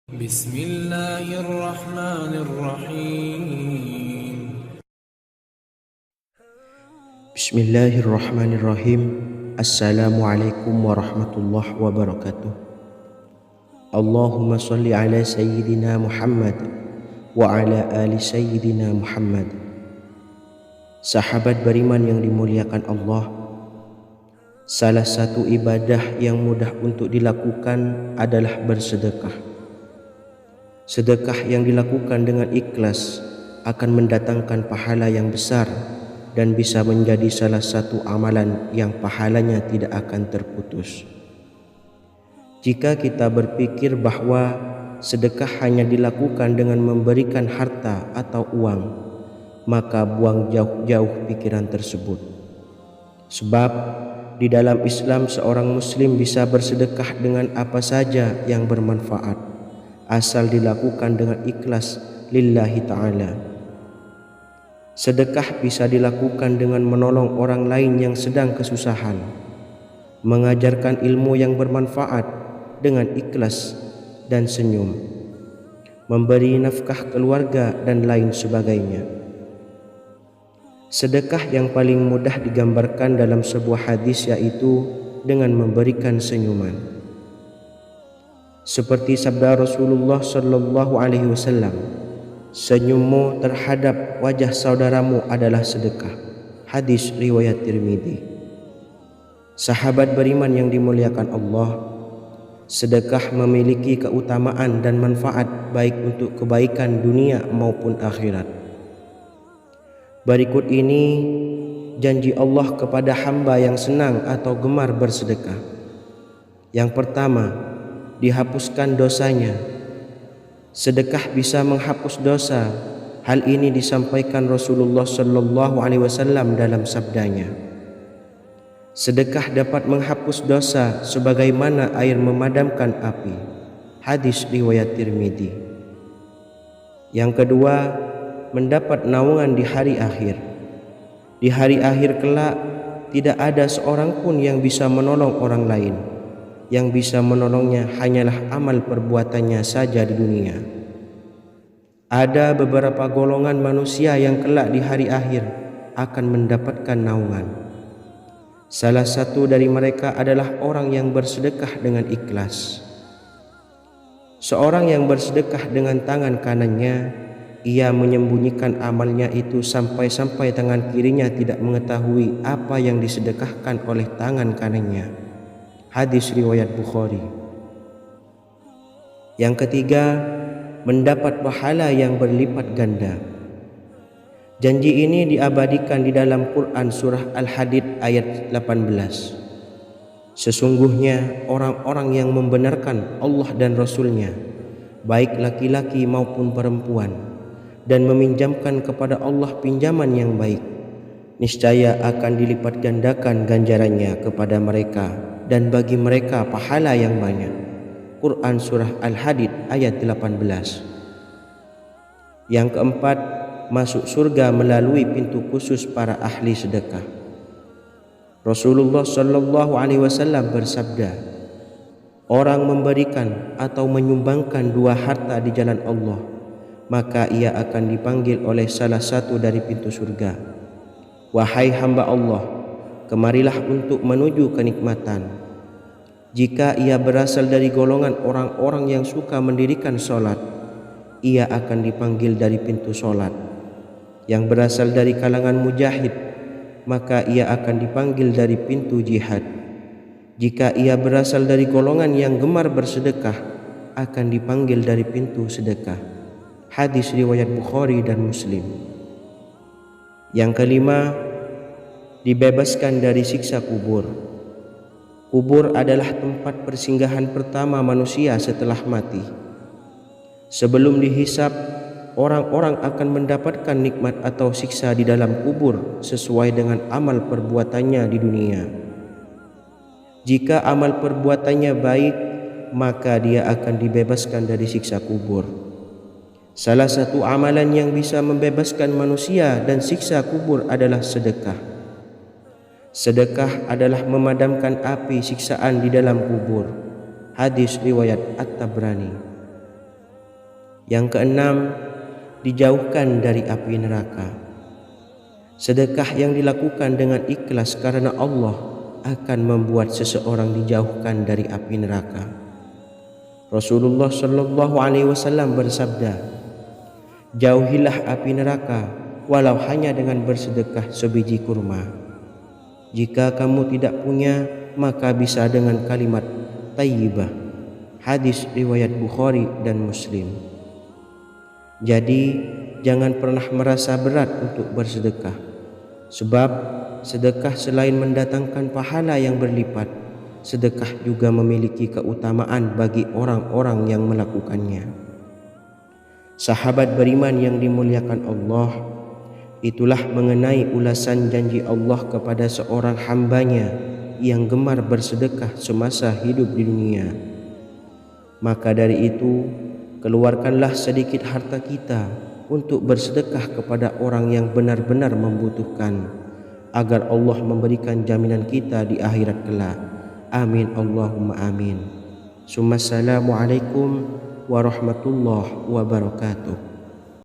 Bismillahirrahmanirrahim. Bismillahirrahmanirrahim. Assalamualaikum warahmatullahi wabarakatuh. Allahumma salli ala Sayyidina Muhammad wa ala ali Sayyidina Muhammad. Sahabat beriman yang dimuliakan Allah, salah satu ibadah yang mudah untuk dilakukan adalah bersedekah. Sedekah yang dilakukan dengan ikhlas akan mendatangkan pahala yang besar dan bisa menjadi salah satu amalan yang pahalanya tidak akan terputus. Jika kita berpikir bahwa sedekah hanya dilakukan dengan memberikan harta atau uang, maka buang jauh-jauh pikiran tersebut. Sebab di dalam Islam seorang muslim bisa bersedekah dengan apa saja yang bermanfaat, asal dilakukan dengan ikhlas lillahi ta'ala. Sedekah bisa dilakukan dengan menolong orang lain yang sedang kesusahan, mengajarkan ilmu yang bermanfaat dengan ikhlas dan senyum, memberi nafkah keluarga dan lain sebagainya. Sedekah yang paling mudah digambarkan dalam sebuah hadis yaitu dengan memberikan senyuman. Seperti sabda Rasulullah sallallahu alaihi wasallam, senyummu terhadap wajah saudaramu adalah sedekah. Hadis riwayat Tirmidzi. Sahabat beriman yang dimuliakan Allah, sedekah memiliki keutamaan dan manfaat baik untuk kebaikan dunia maupun akhirat. Berikut ini janji Allah kepada hamba yang senang atau gemar bersedekah. Yang pertama, dihapuskan dosanya. Sedekah bisa menghapus dosa. Hal ini disampaikan Rasulullah sallallahu alaihi wasallam dalam sabdanya, sedekah dapat menghapus dosa sebagaimana air memadamkan api. Hadis riwayat Tirmidzi. Yang kedua, mendapat naungan di hari akhir. Di hari akhir kelak tidak ada seorang pun yang bisa menolong orang lain. Yang bisa menolongnya hanyalah amal perbuatannya saja di dunia. Ada beberapa golongan manusia yang kelak di hari akhir akan mendapatkan naungan. Salah satu dari mereka adalah orang yang bersedekah dengan ikhlas. Seorang yang bersedekah dengan tangan kanannya, ia menyembunyikan amalnya itu sampai-sampai tangan kirinya tidak mengetahui apa yang disedekahkan oleh tangan kanannya. Hadis riwayat Bukhari. Yang ketiga, mendapat pahala yang berlipat ganda. Janji ini diabadikan di dalam Quran surah Al-Hadid ayat 18. Sesungguhnya orang-orang yang membenarkan Allah dan Rasul-Nya, baik laki-laki maupun perempuan, dan meminjamkan kepada Allah pinjaman yang baik, niscaya akan dilipat gandakan ganjarannya kepada mereka dan bagi mereka pahala yang banyak. Quran surah Al-Hadid ayat 18. Yang keempat, masuk surga melalui pintu khusus para ahli sedekah. Rasulullah sallallahu alaihi wasallam bersabda, orang memberikan atau menyumbangkan dua harta di jalan Allah, maka ia akan dipanggil oleh salah satu dari pintu surga. Wahai hamba Allah, kemarilah untuk menuju kenikmatan. Jika ia berasal dari golongan orang-orang yang suka mendirikan sholat, ia akan dipanggil dari pintu sholat. Yang berasal dari kalangan mujahid, maka ia akan dipanggil dari pintu jihad. Jika ia berasal dari golongan yang gemar bersedekah, akan dipanggil dari pintu sedekah. Hadis riwayat Bukhari dan Muslim. Yang kelima, dibebaskan dari siksa kubur. Kubur adalah tempat persinggahan pertama manusia setelah mati. Sebelum dihisab, orang-orang akan mendapatkan nikmat atau siksa di dalam kubur sesuai dengan amal perbuatannya di dunia. Jika amal perbuatannya baik, maka dia akan dibebaskan dari siksa kubur. Salah satu amalan yang bisa membebaskan manusia dan siksa kubur adalah sedekah. Sedekah adalah memadamkan api siksaan di dalam kubur. Hadis riwayat At-Tabrani. Yang keenam, dijauhkan dari api neraka. Sedekah yang dilakukan dengan ikhlas karena Allah akan membuat seseorang dijauhkan dari api neraka. Rasulullah Shallallahu Alaihi Wasallam bersabda, "Jauhilah api neraka walau hanya dengan bersedekah sebiji kurma. Jika kamu tidak punya, maka bisa dengan kalimat thayyibah." Hadis riwayat Bukhari dan Muslim. Jadi, jangan pernah merasa berat untuk bersedekah, sebab sedekah selain mendatangkan pahala yang berlipat, sedekah juga memiliki keutamaan bagi orang-orang yang melakukannya. Sahabat beriman yang dimuliakan Allah, itulah mengenai ulasan janji Allah kepada seorang hambanya yang gemar bersedekah semasa hidup di dunia. Maka dari itu, keluarkanlah sedikit harta kita untuk bersedekah kepada orang yang benar-benar membutuhkan, agar Allah memberikan jaminan kita di akhirat kelak. Amin Allahumma amin. Assalamualaikum warahmatullahi wabarakatuh.